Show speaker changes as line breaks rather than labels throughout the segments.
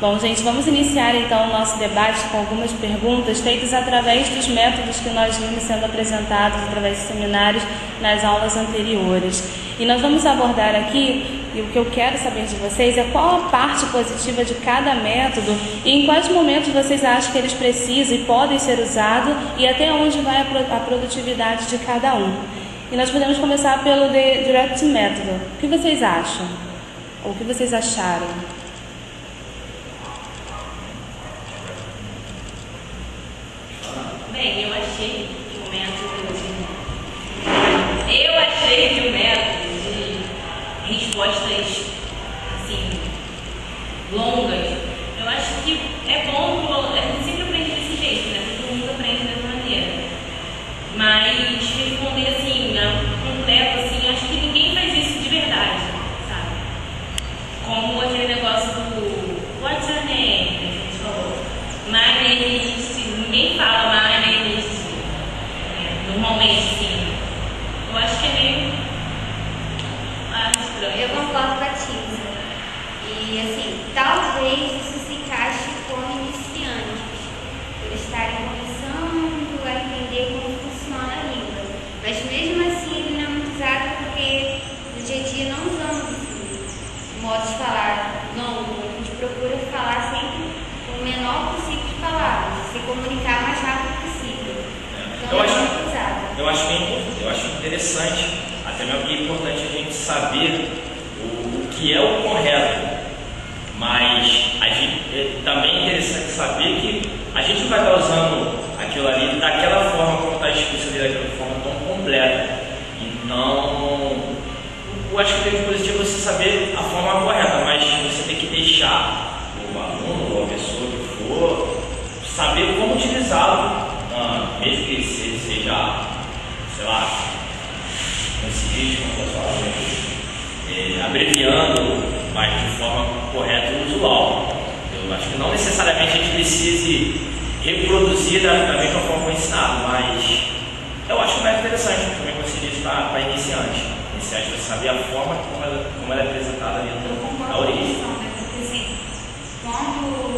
Bom, gente, vamos iniciar então o nosso debate com algumas perguntas feitas através dos métodos que nós vimos sendo apresentados através de seminários nas aulas anteriores. E nós vamos abordar aqui, e o que eu quero saber de vocês é qual a parte positiva de cada método e em quais momentos vocês acham que eles precisam e podem ser usados e até onde vai a produtividade de cada um. E nós podemos começar pelo Direct Method. O que vocês acham? Ou o que vocês acharam?
Bem, eu achei que o método de respostas assim, longas, eu acho que é bom, a gente sempre aprende desse jeito, né? Todo mundo aprende dessa maneira. Mas responder assim, completo, assim, acho que ninguém faz isso de verdade, sabe? Como aquele negócio do What's your name? Que a gente falou. My name is, ninguém fala my name is, normalmente, assim. Eu acho que é meio estranho.
Eu concordo com a Tisa. E assim, talvez isso se encaixe com iniciantes, por estarem começando a entender como funciona a língua. Mas mesmo assim ele não é muito usado porque no dia a dia não usamos esse modo de falar longo. A gente procura falar sempre o menor possível de palavras, se comunicar o mais rápido possível. Então é muito usado.
Eu acho interessante, até mesmo que é importante a gente saber o que é o correto. Mas também é interessante saber que a gente não vai estar usando aquilo ali daquela forma como está escrito ali, daquela forma tão completa. Então, eu acho que tem positivo você saber a forma correta, mas você tem que deixar o aluno ou a pessoa que for saber como utilizá-lo, mesmo que ele seja, sei lá, consciente, como pessoal, abreviando, mas de forma correta e usual. Eu acho que não necessariamente a gente precise reproduzir da mesma forma como ensinado, mas eu acho mais interessante também, como você disse, para iniciante. Iniciante você saber a forma como ela é apresentada ali na origem.
Porque assim, quando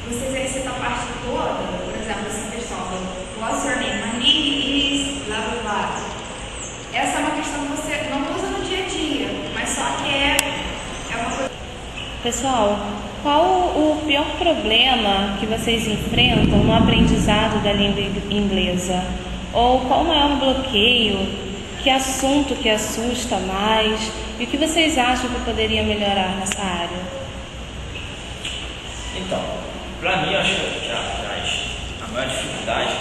você exercita a parte toda, por exemplo, essa questão do what's your name? My name is blá blá blá. Essa é uma questão que você não usa no dia a dia, mas só que é uma coisa.
Pessoal, qual o pior problema que vocês enfrentam no aprendizado da língua inglesa? Ou qual o maior bloqueio? Que assunto que assusta mais? E o que vocês acham que poderia melhorar nessa área?
Então, para mim, eu acho que a maior dificuldade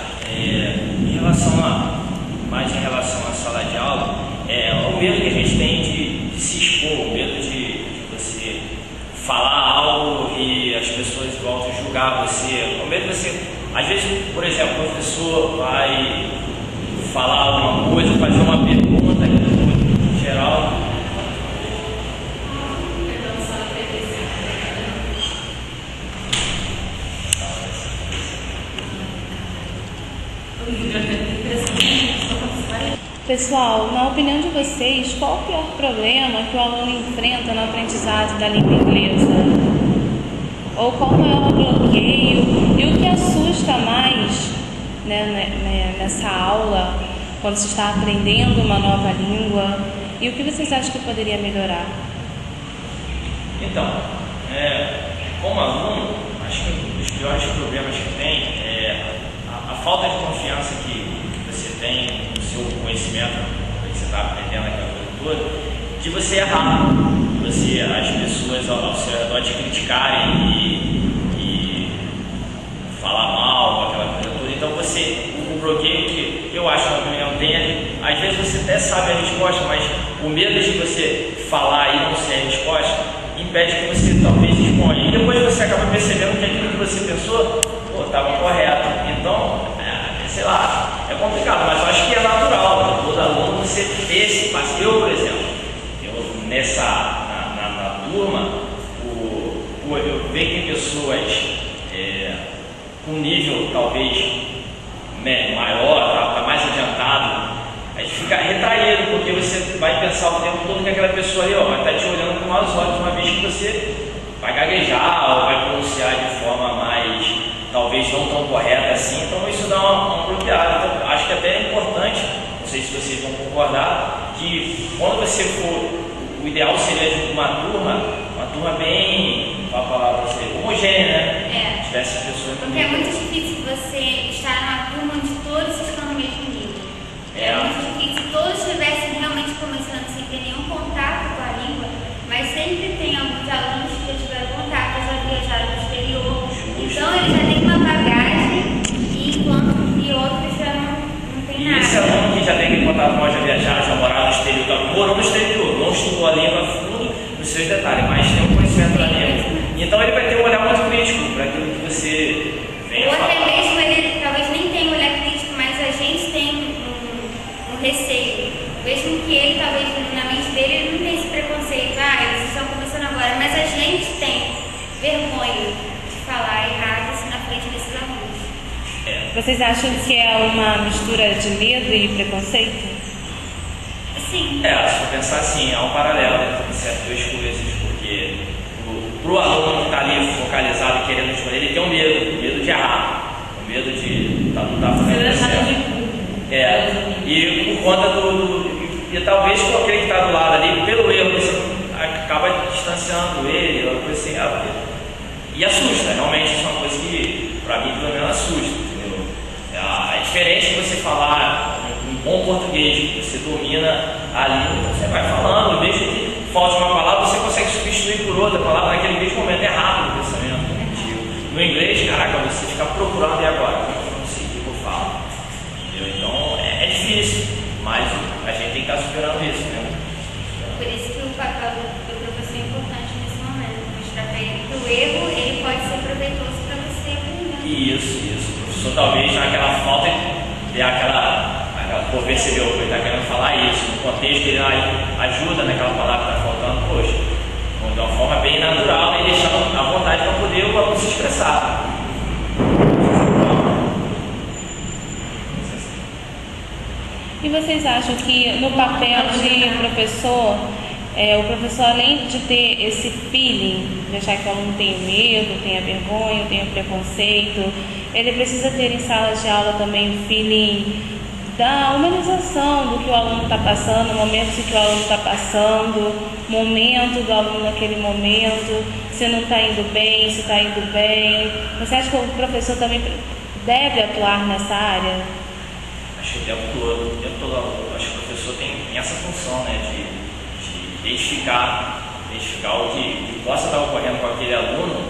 mais em relação à sala de aula, é o medo que a gente tem de se expor, o medo de você falar algo e as pessoas voltam a julgar você, o medo de você, às vezes, por exemplo, o professor vai falar alguma coisa, fazer uma pergunta em geral.
Pessoal, na opinião de vocês, qual o pior problema que o aluno enfrenta no aprendizado da língua inglesa? Ou qual o maior bloqueio e o que assusta mais, nessa aula, quando se está aprendendo uma nova língua? E o que vocês acham que poderia melhorar?
Então, como aluno, acho que um dos piores problemas que tem é a falta de confiança que você tem no seu conhecimento, que você está aprendendo aquela coisa toda, de você errar, de as pessoas ao seu redor te criticarem e falar mal, aquela coisa toda. Então o bloqueio que eu acho, na minha opinião, tem, às vezes você até sabe a resposta, mas o medo de você falar e não ser a resposta impede que você talvez exponha. E depois você acaba percebendo que aquilo que você pensou estava correto. Então, sei lá, é complicado, mas eu acho que é natural, todo aluno você ter esse passo. Eu, por exemplo, na turma, eu vejo que tem pessoas com nível talvez maior, tá mais adiantado, a fica retraído, porque você vai pensar o tempo todo que aquela pessoa ali vai estar te olhando com maus olhos uma vez você vai gaguejar ou vai pronunciar de forma mais, talvez não tão correta assim, então isso dá uma bloqueada. Então, acho que até é importante, não sei se vocês vão concordar, que quando você for, o ideal seria de uma turma bem, a palavra seria homogênea, né? Tivesse pessoas.
Porque é muito difícil você estar numa turma onde todos estão no mesmo nível. É muito difícil. Se todos estivessem realmente começando sem ter nenhum contato com a língua, mas sempre tem alguns alunos que já tiveram contato, já viajaram no exterior. Então eles já têm uma bagagem, enquanto que outros já não têm nada.
E esse aluno que já tem aquele contato com já viajaram, já moraram no exterior, morou no exterior, não estudou a língua a fundo nos seus detalhes, mas tem um conhecimento da língua. Então ele vai ter um olhar muito crítico para aquilo que você vem a falar.
Ou até mesmo ele talvez nem tenha um olhar crítico, mas a gente tem um receio. Mesmo que ele, talvez na mente dele, ele não tem esse preconceito. Eles estão começando agora, mas a gente tem vergonha de falar errado assim na frente desses alunos.
Vocês acham que é uma mistura de medo e preconceito?
Sim.
Se for pensar assim, há um paralelo entre essas duas coisas, porque pro aluno que está ali focalizado e querendo escolher, ele tem um medo de errar, um medo de não estar fazendo certo. E por conta e talvez com aquele que está do lado ali, pelo erro, você acaba distanciando ele, ou coisa assim, e assusta, realmente isso é uma coisa que, para mim, pelo menos assusta, entendeu? É diferente de você falar um bom português, que você domina a língua, você vai falando, desde que falte uma palavra, você consegue substituir por outra palavra naquele mesmo momento, é rápido o pensamento. No inglês, caraca, você fica procurando e agora, eu não sei o que eu falo. Entendeu? Então, é difícil, mas a gente tem que estar superando isso, né?
Por isso que o papel do professor é importante nesse momento, mostrar para ele que o erro ele pode ser proveitoso para você aprender.
Isso. O professor talvez naquela falta de aquela percebeu que ele está querendo falar isso, no contexto ele ajuda naquela palavra que está faltando, poxa, de uma forma bem natural e deixando à vontade para poder o aluno se expressar.
E vocês acham que no papel de professor, o professor, além de ter esse feeling, de achar que o aluno tem medo, tem a vergonha, tem o preconceito, ele precisa ter em salas de aula também o feeling da humanização do que o aluno está passando, momentos em que o aluno está passando, momento do aluno naquele momento, se não está indo bem, se está indo bem. Você acha que o professor também deve atuar nessa área?
Acho que o tempo todo, acho que o professor tem essa função, né, de identificar o que possa estar ocorrendo com aquele aluno,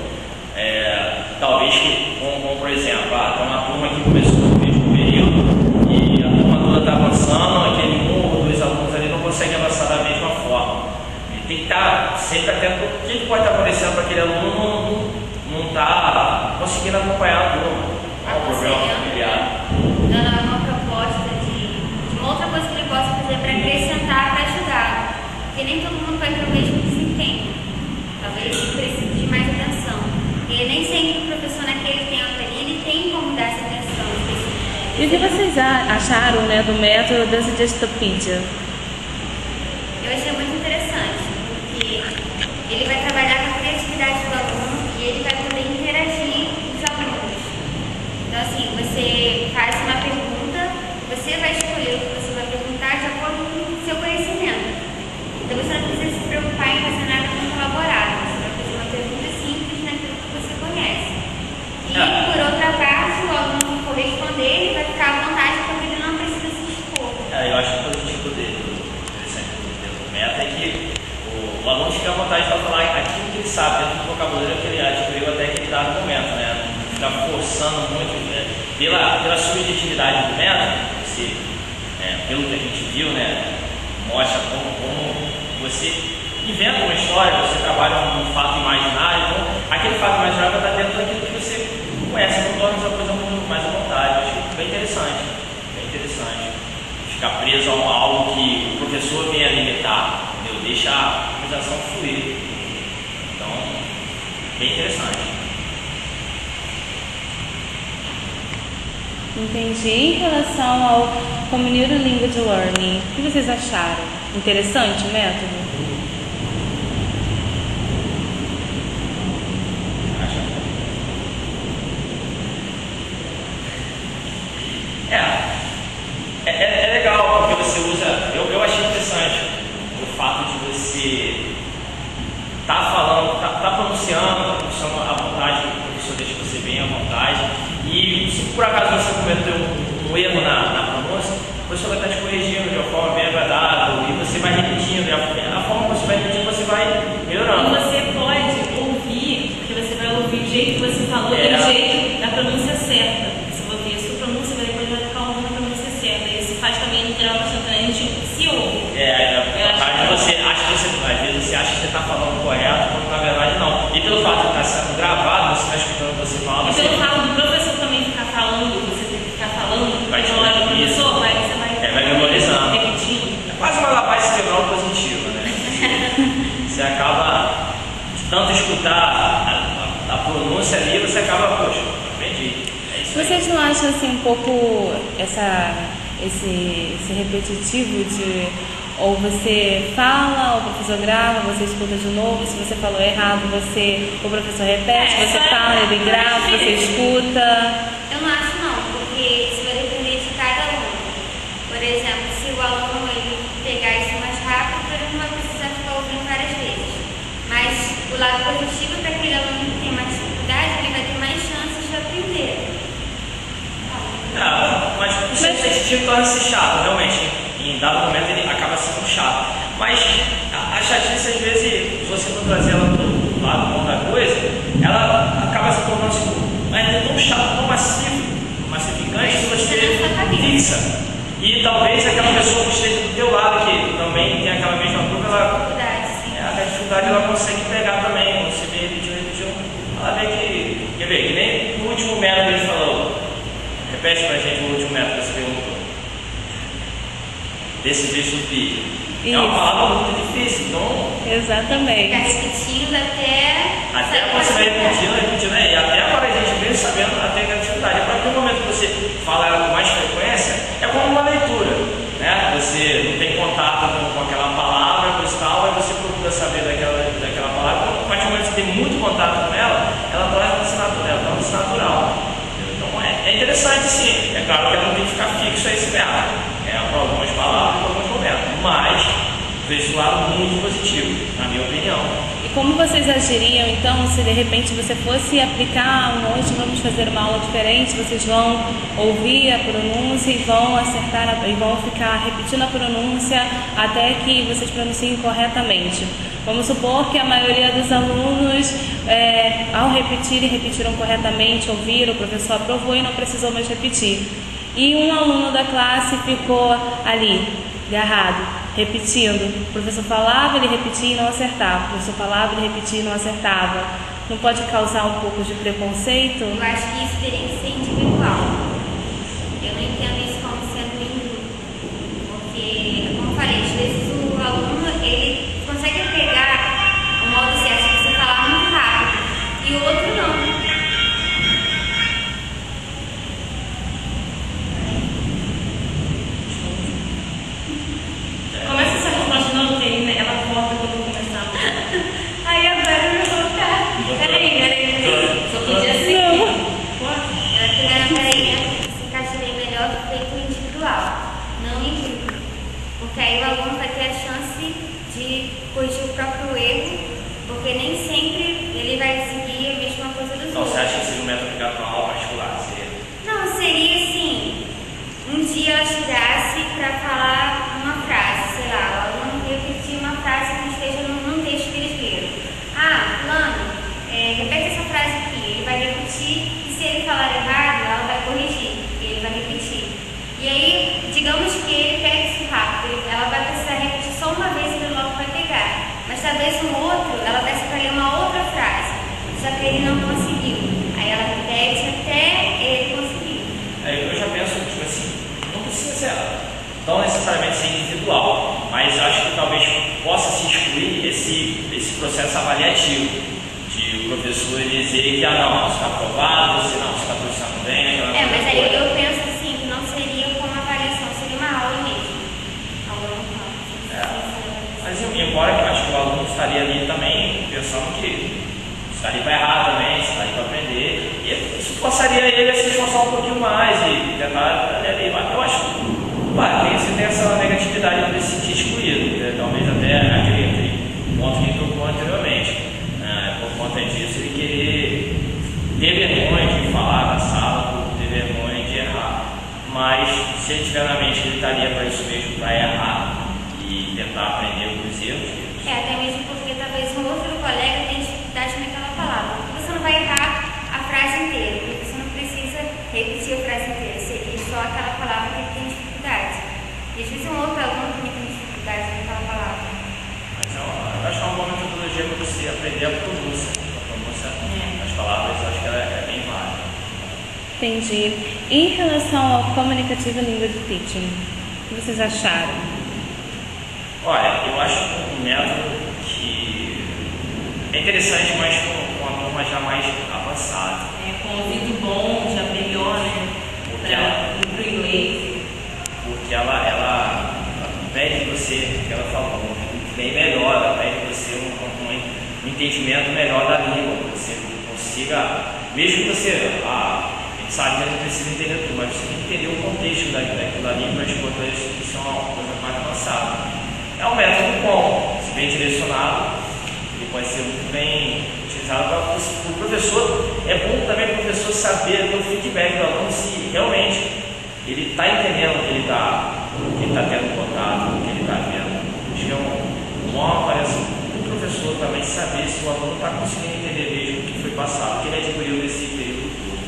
talvez que, como por exemplo, tem uma turma que começou no mesmo período e a turma toda está avançando, aquele um ou dois alunos ali não conseguem avançar da mesma forma. Ele tem que estar sempre atento ao que pode estar acontecendo para aquele aluno não está conseguindo acompanhar a turma. Qual o problema familiar?
Dando uma proposta de uma outra coisa que ele possa fazer para acrescentar, para ajudar. Porque nem todo mundo vai ter o mesmo desempenho. Talvez precise de mais atenção. E nem sempre o professor naquele tempo ali, ele tem como dar essa atenção específica.
E o que vocês acharam, né, do método da Suggestopedia?
Eu achei muito interessante, porque ele vai trabalhar com a criatividade do aluno e ele vai poder interagir com os alunos. Então, assim, você faz uma pergunta, você vai escolher o que você vai perguntar de acordo com o seu conhecimento. Então, você não precisa se preocupar em fazer nada muito elaborado. Você vai fazer uma pergunta simples naquilo que você conhece. E, por outra parte, o aluno for responder, ele vai ficar à vontade porque ele não precisa se expor.
Eu acho que o positivo do método é que o aluno fica à vontade para falar aquilo que ele sabe, dentro do vocabulário que ele adquiriu até aquele dado momento, né? Não ficar forçando muito, né? Pela subjetividade do método, pelo que a gente viu, né? Mostra como você inventa uma história, você trabalha um fato imaginário, então aquele fato imaginário vai estar dentro daquilo que você conhece, não torna essa coisa muito mais à vontade. Eu acho bem interessante. Ficar preso a algo que o professor venha limitar, entendeu? Deixa a organização fluir. Então, bem interessante.
Entendi. Em relação ao Community Language Learning, o que vocês acharam? Interessante o método?
por acaso você cometeu um erro na pronúncia, o professor vai estar te corrigindo de uma forma bem agradável e você vai repetindo, e a forma que você vai repetindo, você vai melhorando.
E você pode ouvir, porque você vai ouvir o jeito que você falou, e o jeito da pronúncia certa. Você vai ouvir a sua pronúncia, mas depois vai ficar ouvindo a pronúncia certa. E isso faz também literal bastante, a gente se ouve. Às vezes você acha que você está falando correto, quando na verdade não. E pelo fato de estar sendo gravado, você está escutando você falar. E pelo fato do professor também ficar falando, você tem que ficar falando,
vai te
na hora do professor, você vai
memorizando.
Repetindo.
É quase uma lavagem cerebral positiva, né? Você acaba de tanto escutar a pronúncia ali, você acaba, poxa, aprendi. É isso aí.
Vocês não acham assim um pouco esse repetitivo de ou você fala, o professor grava, você escuta de novo, se você falou errado, o professor repete, você fala, ele grava, você escuta?
Eu não acho não, porque isso vai depender de cada aluno. Por exemplo, se o aluno ele pegar isso mais rápido, ele não vai precisar ficar ouvindo várias vezes. Mas o lado positivo para aquele aluno que tem mais dificuldade, ele vai ter mais chances de aprender.
Mas o seu repetitivo torna-se chato, realmente. Em dado momento ele acaba sendo chato. Mas a chatice, às vezes, se você for trazer ela do lado bom da coisa, ela acaba se tornando tão chato, tão massificante, que você fixa. E talvez aquela pessoa que esteja do teu lado, que também tem aquela mesma curva, a dificuldade ela consegue pegar também. Quando você vê repetiu, ela vê que. Quer ver, que nem no último método que ele falou. Repete pra gente o último método que você perguntou. Desse jeito do vídeo. É uma palavra muito difícil, então.
Exatamente.
Ficar repetindo até
você vai repetindo, e até agora a gente vem sabendo até que a dificuldade. A partir do momento que você fala ela com mais frequência, é como uma leitura, né? Você não tem contato com aquela palavra, coisa e tal, aí você procura saber daquela palavra. Então, a partir do momento que você tem muito contato com ela, ela torna-se natural. Então é interessante sim. É claro que ela não tem que ficar fixo a esse método. Para algumas palavras, para alguns momentos, mas vejo um lado muito positivo, na minha opinião.
E como vocês agiriam, então, se de repente você fosse aplicar, hoje vamos fazer uma aula diferente, vocês vão ouvir a pronúncia e vão acertar, e vão ficar repetindo a pronúncia até que vocês pronunciem corretamente. Vamos supor que a maioria dos alunos, ao repetir, repetiram corretamente, ouviram, o professor aprovou e não precisou mais repetir. E um aluno da classe ficou ali, agarrado, repetindo. O professor falava, ele repetia e não acertava. O professor falava, ele repetia e não acertava. Não pode causar um pouco de preconceito?
Eu acho que isso teria que ser individual. Eu não entendo isso como sendo em grupo. Porque, como eu falei, às vezes o aluno, ele consegue pegar o modo certo de você falar muito rápido. E o outro não.
Começa essa resposta de novo, porque ela volta quando eu começar.
Aí agora eu vou voltar. Peraí.
Só podia ser.
Peraí, se encaixaria melhor feito individual, não em grupo. Porque aí o aluno vai ter a chance de corrigir o próprio erro, porque nem sempre ele vai seguir a mesma coisa dos
Então,
outros.
você acha que seria um método aplicado para uma aula particular?
Não, seria assim, um dia ela tirasse para falar uma frase, sei lá, o aluno repetir uma frase que esteja num texto que eles leram. Fulano, repete essa frase aqui, ele vai repetir, e se ele falar errado, ela vai corrigir, e ele vai repetir. E aí, digamos que ele pegue isso rápido, ela vai precisar repetir só uma vez e ele logo vai pegar. Mas talvez no outro, ela peça para ler uma outra frase, só que ele não conseguiu. Aí ela repete até ele conseguir.
Aí eu já penso, tipo assim, não precisa ser tão necessariamente ser individual, mas acho que talvez possa se excluir esse processo avaliativo de o professor dizer que não, você está aprovado, você está funcionando bem.
Mas aí eu penso assim, que não seria como avaliação, seria uma aula mesmo.
Mas embora eu acho que o aluno estaria ali também pensando que está ali para errar também, está ali para aprender, e isso forçaria ele a se esforçar um pouquinho mais e tentar ali. Eu acho que você tem essa negatividade de se sentir excluído, né? Talvez até aquele ponto que tocou anteriormente. Por conta disso, ele querer ter vergonha de falar na sala, ter vergonha aproveitaria para isso mesmo, para errar e tentar aprender com os erros.
Até mesmo porque talvez um outro colega tenha dificuldade naquela palavra. Você não vai errar a frase inteira, porque você não precisa repetir a frase inteira, seria só aquela palavra que ele tem dificuldade. E às vezes um outro aluno também tem dificuldade naquela palavra.
Mas eu acho que é uma boa metodologia para você aprender a pronúncia. Das palavras, eu acho que ela é bem válida.
Entendi. Em relação ao Communicative Language Teaching, o que vocês acharam?
Olha, eu acho um método que é interessante, mas com uma turma já mais avançada.
Com ouvido bom, já melhor, né? Para o inglês.
Porque ela pede você, que ela falou, bem melhor, ela pede você um entendimento melhor da língua, que você consiga, mesmo que você, a gente sabe que não precisa entender tudo, mas você tem que entender o contexto daquela língua, enquanto isso é uma coisa mais avançada. É um método bom, se bem direcionado, ele pode ser muito bem utilizado para o professor. É bom também o professor saber ter o feedback do aluno se realmente ele está entendendo o que ele está tendo contato, o que ele está vendo. Acho que é uma avaliação do professor também saber se o aluno está conseguindo entender mesmo o que foi passado, o que ele adquiriu nesse período todo.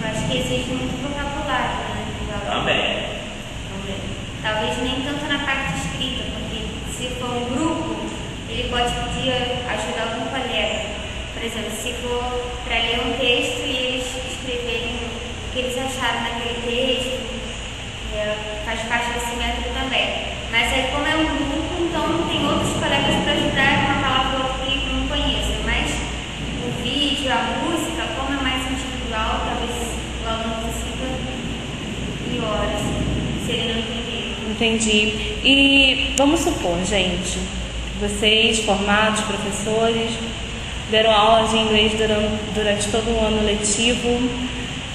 Eu acho que existe muito vocabulário, né?
Também.
Talvez nem tanto na parte escrita, porque se for um grupo, ele pode pedir ajuda a algum colega. Por exemplo, se for para ler um texto e eles escreverem o que eles acharam daquele texto, faz parte desse método também. Mas aí, como é um grupo, então tem outros colegas para ajudar uma palavra ou outra que não conheça. Mas o vídeo, a música, como é mais individual, talvez o aluno se sinta pior, assim, se ele não entender.
Entendi. E vamos supor, gente, vocês, formados, professores, deram aulas de inglês durante todo o ano letivo.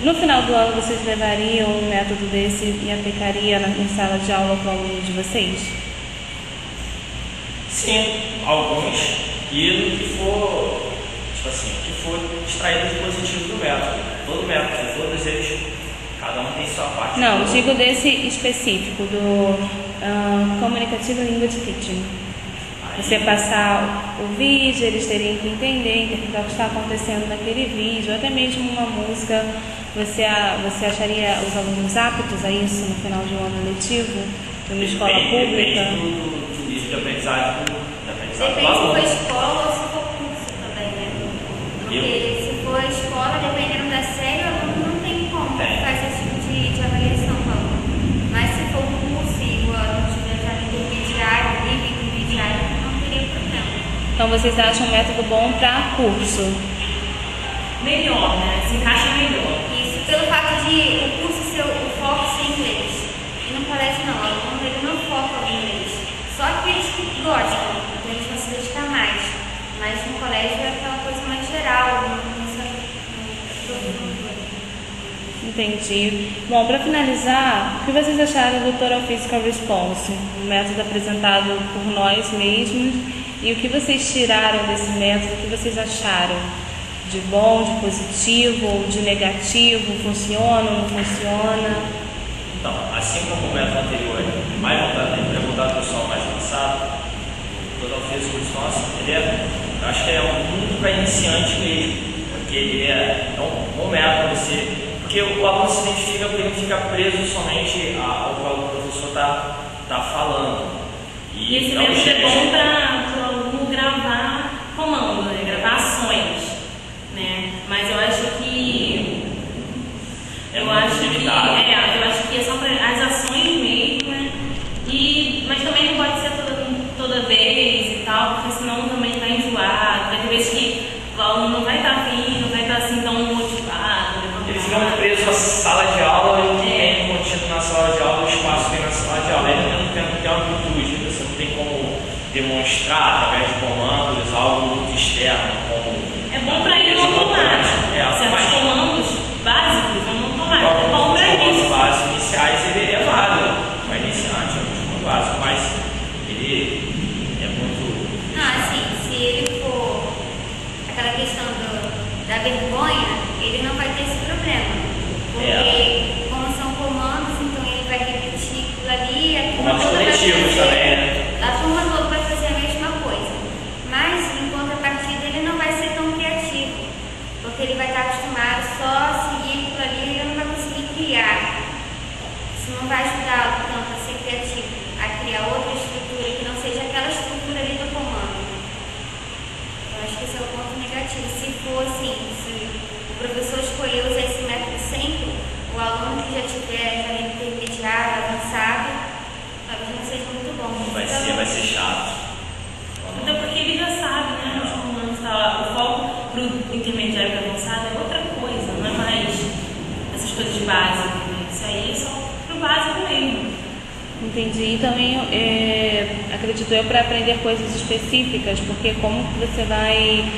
No final do ano, vocês levariam um método desse e aplicariam em sala de aula com o aluno de vocês?
Sim, alguns. E no que for, que for extraído de positivo do método. Todo método, todos eles, cada um tem sua parte.
Não, digo desse específico, do Communicative Language Teaching. Você passar o vídeo, eles teriam que entender, interpretar o que está acontecendo naquele vídeo, até mesmo uma música. Você acharia os alunos aptos a isso no final de um ano letivo, numa escola pública?
Depende do nível de aprendizagem do
Depende se
aluno.
for escola ou se for curso também, né? Porque se for escola, dependendo da série, o aluno não tem como fazer esse tipo de avaliação com o aluno. Mas se for curso e o aluno estiver já intermediário, nível intermediário, não teria problema.
Então vocês acham um método bom para curso?
Melhor, né? Se encaixa melhor.
Isso, pelo fato de o curso ser o foco ser inglês. E no colégio não, o aluno ele não foca no inglês. Só aqueles que gostam, então eles vão se dedicar mais. Mas no colégio é aquela coisa mais geral, não começa
Entendi. Bom, para finalizar, o que vocês acharam do Total Physical Response, um método apresentado por nós mesmos, e o que vocês tiraram desse método, o que vocês acharam? De bom, de positivo, de negativo, funciona, não funciona?
Então, assim como o método anterior é mais voltado para o pessoal mais avançado, o Total Physical Response, eu acho que é muito para iniciante mesmo, porque ele é um bom método para você, porque o aluno se identifica porque ele fica preso somente ao que o professor está falando.
E esse método é bom para o aluno gravar comando, né? Gravar ações. Né? Mas eu acho que eu acho que é só para as ações mesmo, né? Mas também não pode ser toda vez e tal, porque senão também vai enjoar. Vai ter vezes que o aluno não vai estar afim, não vai estar assim tão motivado.
Eles ficam presos à sala de aula e o que tem contido na sala de aula, o espaço que tem na sala de aula. Ele não tem amplitude, você não tem como demonstrar através de comandos algo muito externo.
É bom para ir no automático. Certos comandos básicos vão no automático. É bom para isso.
Os básicos iniciais ele é válido. Para iniciante é muito básico, mas ele é muito.
Não, assim, se ele for aquela questão da vergonha, ele não vai ter esse problema. Porque como são comandos, então ele vai repetir ele vai estar acostumado só a seguir aquilo ali, ele não vai conseguir criar. Isso não vai ajudá-lo tanto a ser criativo, a criar outra estrutura que não seja aquela estrutura ali do comando. Eu acho que esse é o ponto negativo. Se for assim, se o professor escolher usar esse método sempre, o aluno que já tiver já intermediário, avançado, talvez não seja muito bom.
Vai ser chato.
Então, porque ele já sabe, né? O foco para o intermediário e avançado é outra coisa, não é mais essas coisas básicas. Né? Isso aí é só para o básico mesmo.
Entendi. E também acredito eu para aprender coisas específicas, porque como que você vai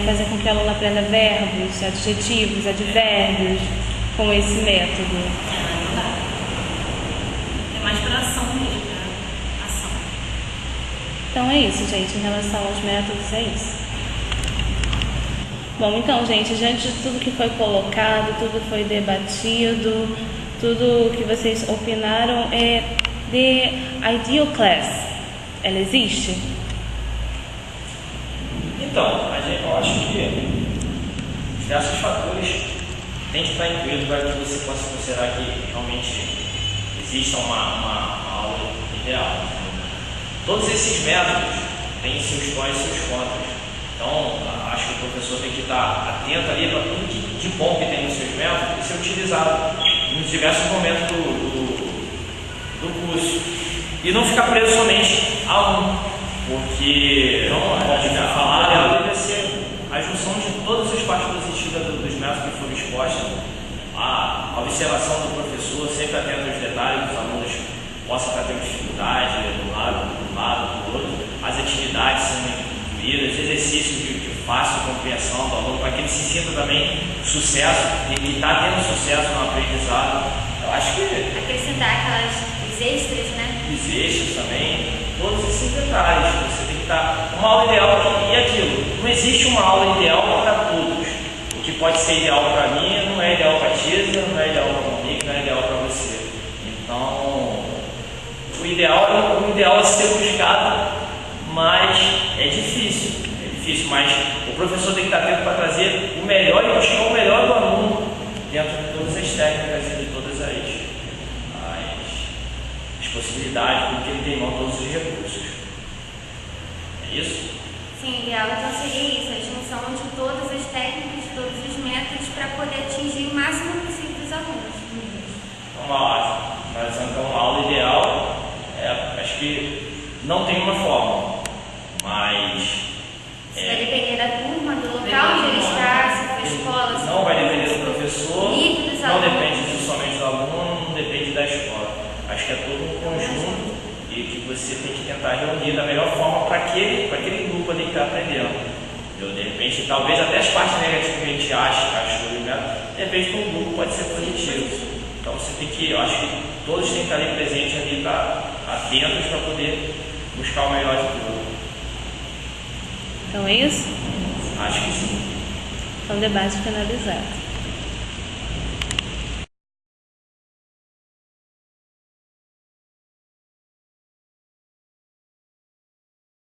fazer com que o aluno aprenda verbos, adjetivos, advérbios com esse método?
Não dá. É mais para ação mesmo, para ação.
Então é isso, gente. Em relação aos métodos, é isso. Bom, então, gente, diante de tudo que foi colocado, tudo foi debatido, tudo que vocês opinaram, The Ideal Class, ela existe?
Então, eu acho que diversos fatores têm que estar incluídos para que você possa considerar que realmente exista uma aula ideal. Todos esses métodos têm seus prós e seus contras. Então, acho que o professor tem que estar atento ali para tudo de bom que tem nos seus métodos e ser utilizado em diversos momentos do curso. E não ficar preso somente a um, porque a ideal deve ser a junção de todas as partes positivas dos métodos que foram expostos, a observação do professor, sempre atento aos detalhes, os alunos possam estar tendo dificuldade de um lado, do outro, as atividades sendo exercícios de fácil compreensão do aluno, para que ele se sinta também sucesso e que está tendo sucesso no aprendizado. Eu acho que
acrescentar os extras, né?
Os extras também, todos esses detalhes. Você tem que estar uma aula ideal e aquilo. Não existe uma aula ideal para todos. O que pode ser ideal para mim não é ideal para a Tisa, não é ideal para o Monique, não é ideal para você. Então, o ideal é ser buscado. Mas é difícil, mas o professor tem que estar atento para trazer o melhor e buscar o melhor do aluno dentro de todas as técnicas e de todas as possibilidades, porque ele tem em mão todos os recursos. É isso?
Sim, o ideal então seria isso, a junção de todas as técnicas, de todos os métodos para poder atingir o máximo possível dos alunos.
Então, uma aula ideal, acho que não tem uma forma. Mas
vai depender da turma, do local onde ele está, se for escola, se
não vai depender do professor, não
alunos.
Depende somente do aluno, não depende da escola. Acho que é todo um conjunto e que você tem que tentar reunir da melhor forma para aquele grupo ali que está aprendendo. De repente, talvez até as partes negativas que a gente achou, de repente para um grupo pode ser positivo. Então você tem que, eu acho que todos têm que estar ali presentes ali, atentos para poder buscar o melhor de tudo.
Então é isso?
Acho que sim.
Então, debate finalizado.